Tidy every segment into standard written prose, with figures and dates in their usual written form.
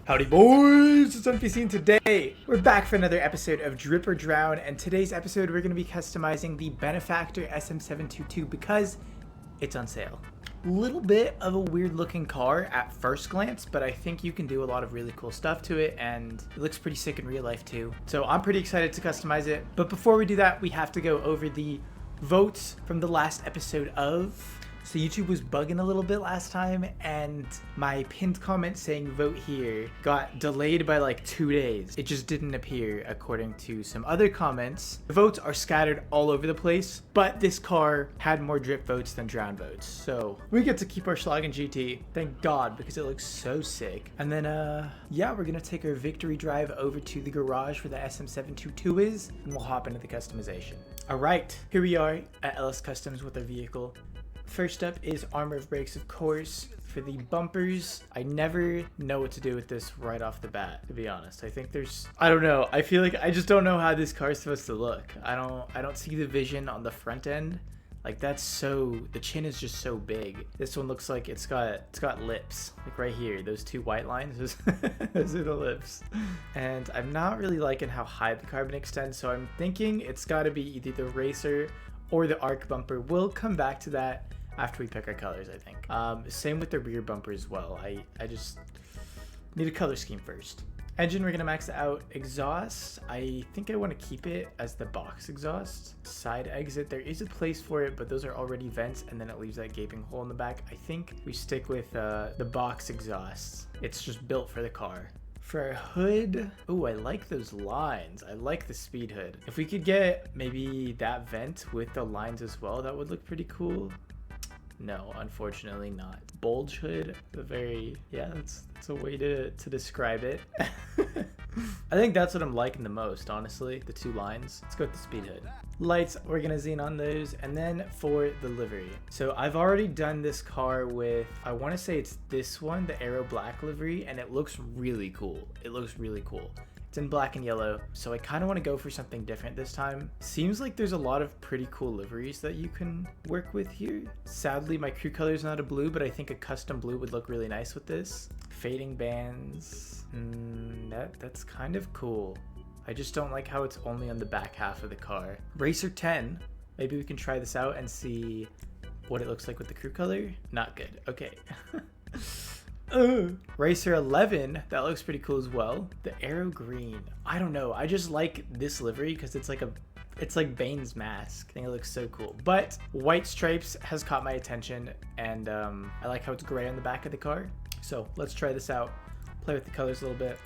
Howdy boys, it's NPC and today we're back for another episode of Drip or Drown, and today's episode we're going to be customizing the Benefactor SM722 because it's on sale. Little bit of a weird looking car at first glance, but I think you can do a lot of really cool stuff to it and it looks pretty sick in real life too. So I'm pretty excited to customize it, but before we do that we have to go over the votes from the last episode of... So YouTube was bugging a little bit last time, and my pinned comment saying vote here got delayed by like 2 days. It just didn't appear according to some other comments. The votes are scattered all over the place, but this car had more drip votes than drown votes. So we get to keep our Schlagen GT, thank God, because it looks so sick. And then yeah, we're gonna take our victory drive over to the garage where the SM722 is, and we'll hop into the customization. All right, here we are at LS Customs with our vehicle. First up is armor of brakes, of course. For the bumpers, I never know what to do with this right off the bat, to be honest. I think I don't know. I feel like I just don't know how this car is supposed to look. I don't see the vision on the front end. Like the chin is just so big. This one looks like it's got lips, like right here. Those two white lines, those are the lips. And I'm not really liking how high the carbon extends, so I'm thinking it's gotta be either the racer or the arc bumper. We'll come back to that after we pick our colors, I think. Same with the rear bumper as well. I just need a color scheme first. Engine, we're gonna max out. Exhaust, I think I want to keep it as the box exhaust. Side exit, there is a place for it, but those are already vents, and then it leaves that gaping hole in the back. I think we stick with the box exhaust. It's just built for the car. For our hood, oh, I like those lines. I like the speed hood. If we could get maybe that vent with the lines as well, that would look pretty cool. No, unfortunately not. Bulge hood, that's a way to describe it. I think that's what I'm liking the most, honestly, the two lines. Let's go with the speed hood. Lights, we're gonna zine on those. And then for the livery. So I've already done this car with, I wanna say it's this one, the Aero Black livery, and it looks really cool. It looks really cool. It's in black and yellow, so I kind of want to go for something different this time. Seems like there's a lot of pretty cool liveries that you can work with here. Sadly, my crew color is not a blue, but I think a custom blue would look really nice with this. Fading bands, that's kind of cool. I just don't like how it's only on the back half of the car. Racer 10, maybe we can try this out and see what it looks like with the crew color. Not good, okay. Racer 11, that looks pretty cool as well. The Aero Green, I don't know, I just like this livery because it's like Bane's mask. I think it looks so cool. But white stripes has caught my attention, and I like how it's gray on the back of the car. So let's try this out, play with the colors a little bit.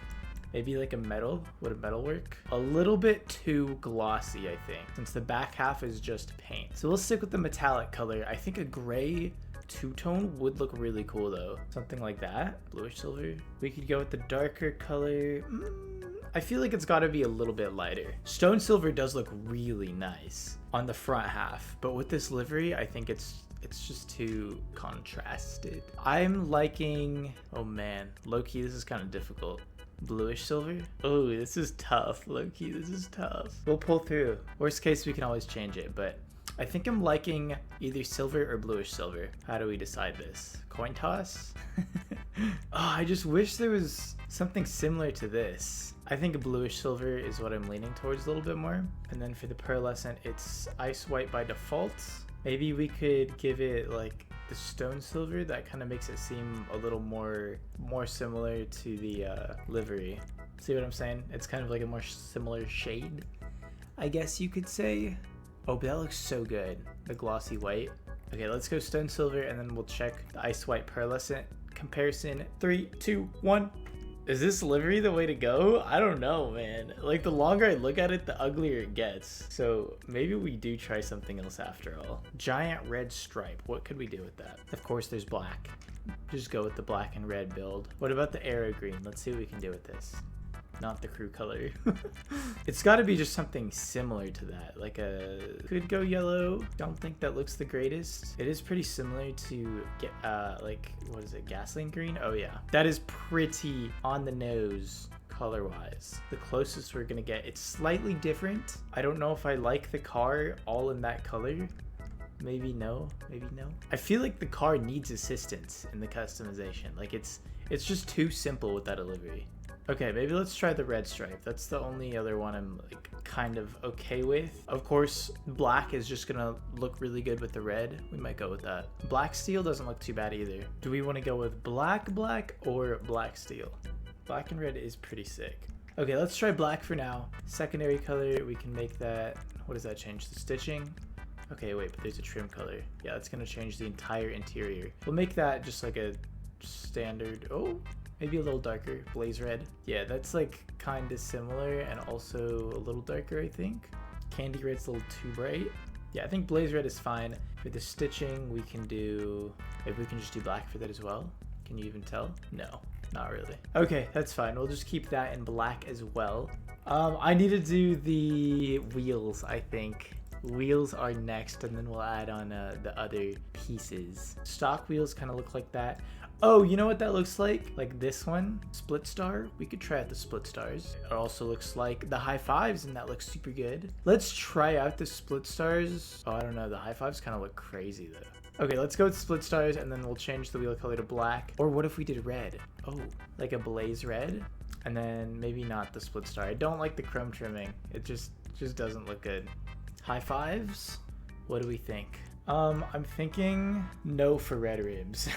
Maybe like a metal. Would a metal work? A little bit too glossy, I think, since the back half is just paint. So we'll stick with the metallic color. I think a gray two-tone would look really cool though. Something like that. Bluish silver. We could go with the darker color. I feel like it's got to be a little bit lighter. Stone silver does look really nice on the front half, but with this livery, I think it's just too contrasted. I'm liking, oh man, low-key, this is kind of difficult. Bluish silver. Oh, this is tough. Low-key, this is tough. We'll pull through. Worst case, we can always change it, but I think I'm liking either silver or bluish silver. How do we decide this? Coin toss? Oh, I just wish there was something similar to this. I think a bluish silver is what I'm leaning towards a little bit more. And then for the pearlescent, it's ice white by default. Maybe we could give it like the stone silver. That kind of makes it seem a little more similar to the livery. See what I'm saying? It's kind of like a more similar shade, I guess you could say. Oh, but that looks so good. The glossy white. Okay, let's go stone silver and then we'll check the ice white pearlescent comparison. 3, 2, 1. Is this livery the way to go? I don't know, man. Like the longer I look at it, the uglier it gets. So maybe we do try something else after all. Giant red stripe. What could we do with that? Of course, there's black. Just go with the black and red build. What about the Aero Green? Let's see what we can do with this. Not the crew color. It's got to be just something similar to that, like could go yellow. Don't think that looks the greatest. It is pretty similar to like, what is it, gasoline green? Oh yeah, that is pretty on the nose color wise. The closest we're gonna get, it's slightly different. I don't know if I like the car all in that color. Maybe no, maybe no. I feel like the car needs assistance in the customization. Like it's just too simple with that livery. Okay, maybe let's try the red stripe. That's the only other one I'm like kind of okay with. Of course, black is just gonna look really good with the red. We might go with that. Black steel doesn't look too bad either. Do we want to go with black or black steel? Black and red is pretty sick. Okay, let's try black for now. Secondary color, we can make that, what does that change? The stitching? Okay, wait, but there's a trim color. Yeah, that's gonna change the entire interior. We'll make that just like a standard, oh, maybe a little darker, blaze red. Yeah, that's like kind of similar and also a little darker, I think. Candy red's a little too bright. Yeah, I think blaze red is fine. For the stitching, we can do, maybe we can just do black for that as well. Can you even tell? No, not really. Okay, that's fine. We'll just keep that in black as well. I need to do the wheels, I think. Wheels are next, and then we'll add on the other pieces. Stock wheels kind of look like that. Oh, you know what that looks like? Like this one, split star. We could try out the split stars. It also looks like the high fives, and that looks super good. Let's try out the split stars. Oh, I don't know. The high fives kind of look crazy though. Okay, let's go with split stars, and then we'll change the wheel color to black. Or what if we did red? Oh, like a blaze red? And then maybe not the split star. I don't like the chrome trimming. It just doesn't look good. High fives? What do we think? I'm thinking no for red rims.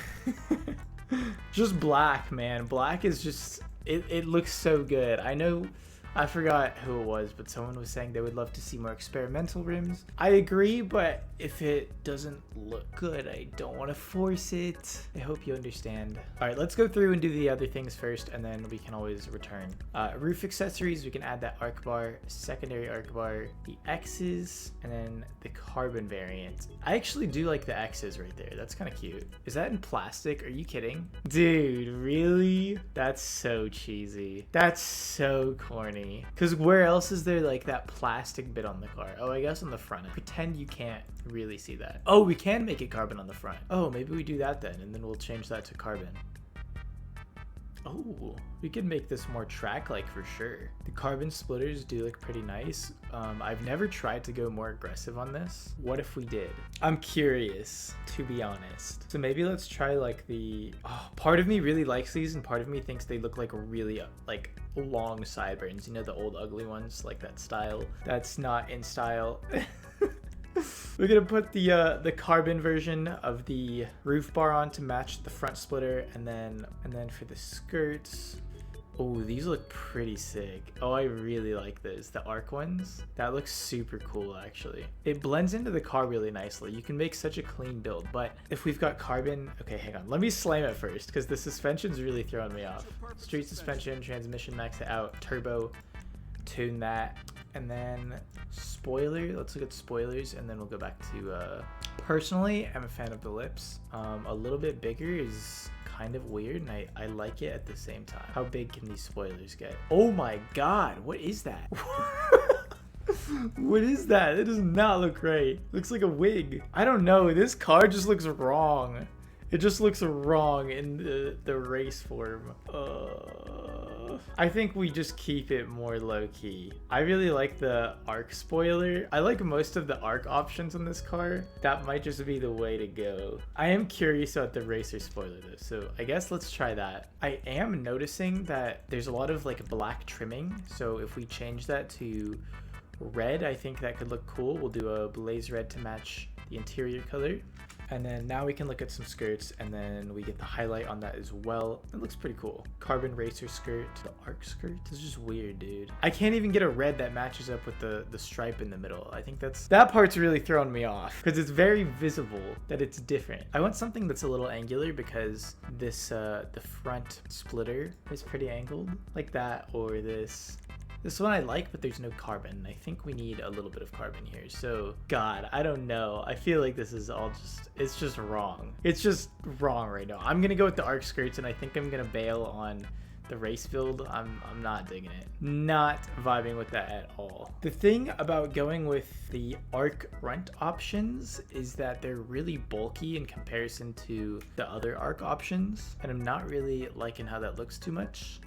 Just black, man. Black is just, it looks so good. I know, I forgot who it was, but someone was saying they would love to see more experimental rims. I agree, but if it doesn't look good, I don't want to force it. I hope you understand. All right, let's go through and do the other things first, and then we can always return. Roof accessories, we can add that arc bar, secondary arc bar, the X's, and then the carbon variant. I actually do like the X's right there. That's kind of cute. Is that in plastic? Are you kidding? Dude, really? That's so cheesy. That's so corny. Because where else is there like that plastic bit on the car? Oh, I guess on the front. Pretend you can't really see that. Oh, we can make it carbon on the front. Oh, maybe we do that then, and then we'll change that to carbon. Oh, we could make this more track-like for sure. The carbon splitters do look pretty nice. I've never tried to go more aggressive on this. What if we did? I'm curious, to be honest. So maybe let's try like the, oh, part of me really likes these and part of me thinks they look like really like long sideburns. You know, the old ugly ones, like that style. That's not in style. We're gonna put the carbon version of the roof bar on to match the front splitter, and then for the skirts, oh, these look pretty sick. Oh, I really like those, the arc ones. That looks super cool actually. It blends into the car really nicely. You can make such a clean build, but if we've got carbon, okay, hang on, let me slam it first because the suspension's really throwing me off. Street suspension, transmission max it out, turbo, tune that. And then spoiler, let's look at spoilers, and then we'll go back to, personally, I'm a fan of the lips. A little bit bigger is kind of weird, and I like it at the same time. How big can these spoilers get? Oh my God, what is that? What is that? It does not look right. Looks like a wig. I don't know, this car just looks wrong. It just looks wrong in the race form. I think we just keep it more low-key. I really like the arc spoiler. I like most of the arc options on this car. That might just be the way to go. I am curious about the racer spoiler though, so I guess let's try that. I am noticing that there's a lot of like black trimming, so if we change that to red, I think that could look cool. We'll do a blaze red to match the interior color. And then now we can look at some skirts, and then we get the highlight on that as well. It looks pretty cool. Carbon racer skirt, the arc skirt. This is just weird, dude. I can't even get a red that matches up with the stripe in the middle. I think that part's really throwing me off because it's very visible that it's different. I want something that's a little angular because this the front splitter is pretty angled like that, or this one I like, but there's no carbon. I think we need a little bit of carbon here. So, God, I don't know. I feel like this is all it's just wrong. It's just wrong right now. I'm gonna go with the arc skirts, and I think I'm gonna bail on the race build. I'm not digging it. Not vibing with that at all. The thing about going with the arc front options is that they're really bulky in comparison to the other arc options, and I'm not really liking how that looks too much.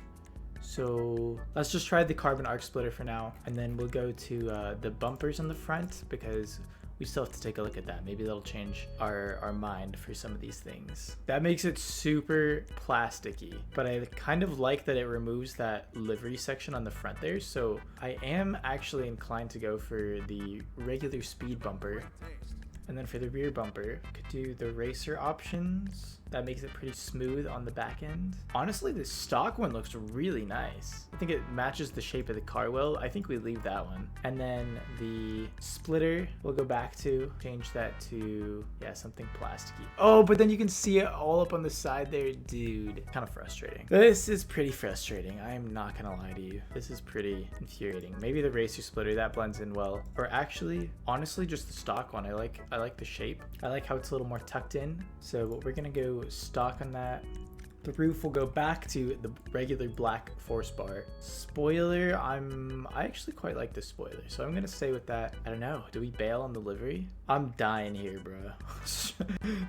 So let's just try the carbon arc splitter for now, and then we'll go to the bumpers on the front because we still have to take a look at that. Maybe that'll change our mind for some of these things. That makes it super plasticky, but I kind of like that it removes that livery section on the front there. So I am actually inclined to go for the regular speed bumper. And then for the rear bumper, could do the racer options. That makes it pretty smooth on the back end. Honestly, the stock one looks really nice. I think it matches the shape of the car well. I think we leave that one. And then the splitter, we'll go back to, change that to, yeah, something plasticky. Oh, but then you can see it all up on the side there, dude. Kind of frustrating. This is pretty frustrating. I'm not gonna lie to you. This is pretty infuriating. Maybe the racer splitter, that blends in well. Or actually, honestly, just the stock one. I like the shape. I like how it's a little more tucked in. So we're gonna go stock on that. The roof will go back to the regular black force bar. Spoiler, I actually quite like this spoiler, so I'm gonna stay with that. I don't know, do we bail on the livery? I'm dying here, bro.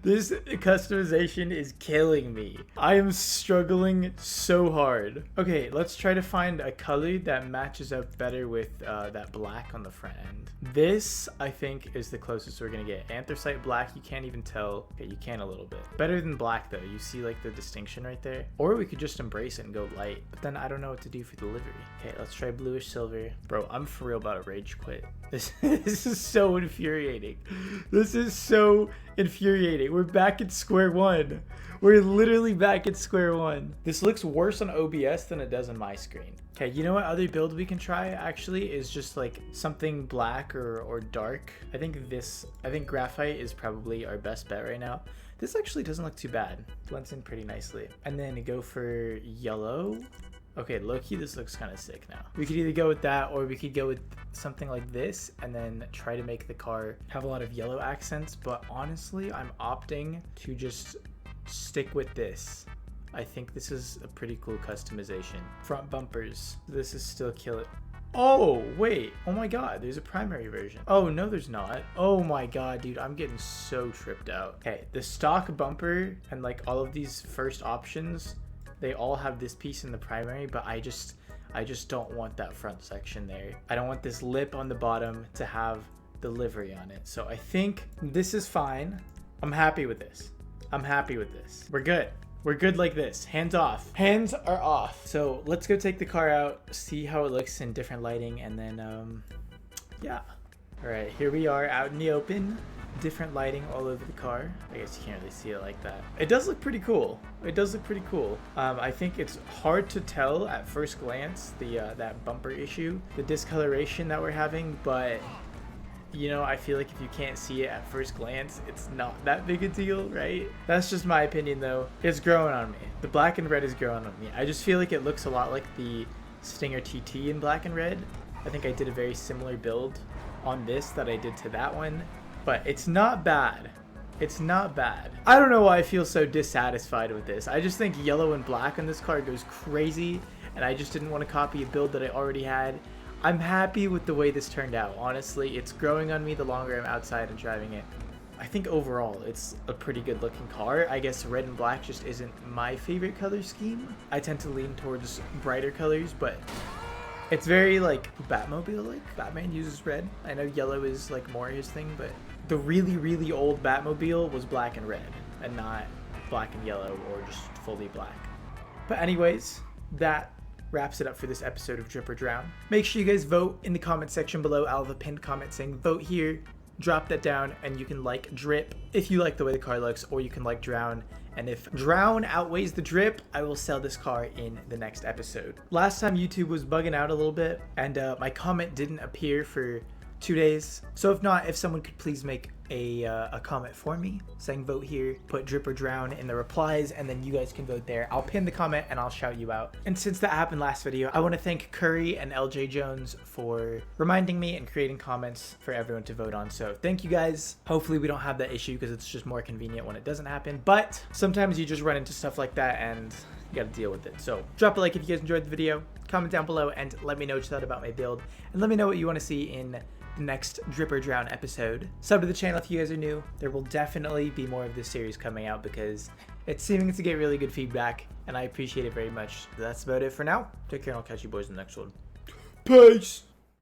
This customization is killing me. I am struggling so hard. Okay, let's try to find a color that matches up better with that black on the front end. This, I think, is the closest we're gonna get. Anthracite black, you can't even tell. Okay, you can a little bit. Better than black though, you see like the distinction right there. Or we could just embrace it and go light, but then I don't know what to do for the livery. Okay, let's try bluish silver. Bro, I'm for real about to rage quit. This is so infuriating. This is so infuriating. We're back at square one. We're literally back at square one. This looks worse on OBS than it does on my screen. Okay, you know what other build we can try actually is just like something black or dark. I think graphite is probably our best bet right now. This actually doesn't look too bad. Blends in pretty nicely. And then go for yellow. Okay, low-key, this looks kind of sick now. We could either go with that or we could go with something like this and then try to make the car have a lot of yellow accents. But honestly, I'm opting to just stick with this. I think this is a pretty cool customization. Front bumpers. This is still killer. Oh, wait. Oh my god, there's a primary version. Oh, no, there's not. Oh my god, dude, I'm getting so tripped out. Okay, the stock bumper and like all of these first options, they all have this piece in the primary, but I just don't want that front section there. I don't want this lip on the bottom to have the livery on it. So I think this is fine. I'm happy with this. I'm happy with this. We're good. We're good like this. Hands off. Hands are off. So let's go take the car out, see how it looks in different lighting, and then, yeah. All right, here we are out in the open. Different lighting all over the car. I guess you can't really see it like that. It does look pretty cool. It does look pretty cool. I think it's hard to tell at first glance, that bumper issue, the discoloration that we're having, but you know, I feel like if you can't see it at first glance, it's not that big a deal, right? That's just my opinion though. It's growing on me. The black and red is growing on me. I just feel like it looks a lot like the Stinger TT in black and red. I think I did a very similar build on this that I did to that one, but it's not bad. It's not bad. I don't know why I feel so dissatisfied with this. I just think yellow and black on this car goes crazy, and I just didn't want to copy a build that I already had. I'm happy with the way this turned out. Honestly, it's growing on me the longer I'm outside and driving it. I think overall it's a pretty good looking car. I guess red and black just isn't my favorite color scheme. I tend to lean towards brighter colors, but it's very like Batmobile-like. Batman uses red. I know yellow is like more his thing, but the really, really old Batmobile was black and red and not black and yellow or just fully black. But anyways, that wraps it up for this episode of Drip or Drown. Make sure you guys vote in the comment section below. I'll have a pinned comment saying vote here. Drop that down and you can like Drip if you like the way the car looks, or you can like Drown. And if Drown outweighs the Drip, I will sell this car in the next episode. Last time YouTube was bugging out a little bit and my comment didn't appear for 2 days. So if someone could please make a comment for me saying vote here, put Drip or Drown in the replies, and then you guys can vote there. I'll pin the comment and I'll shout you out. And since that happened last video, I want to thank Curry and LJ Jones for reminding me and creating comments for everyone to vote on. So thank you guys. Hopefully we don't have that issue because it's just more convenient when it doesn't happen, but sometimes you just run into stuff like that and you got to deal with it. So drop a like if you guys enjoyed the video, comment down below and let me know what you thought about my build, and let me know what you want to see in the next Drip or Drown episode. Sub to the channel if you guys are new. There will definitely be more of this series coming out because it's seeming to get really good feedback and I appreciate it very much. That's about it for now. Take care and I'll catch you boys in the next one. Peace!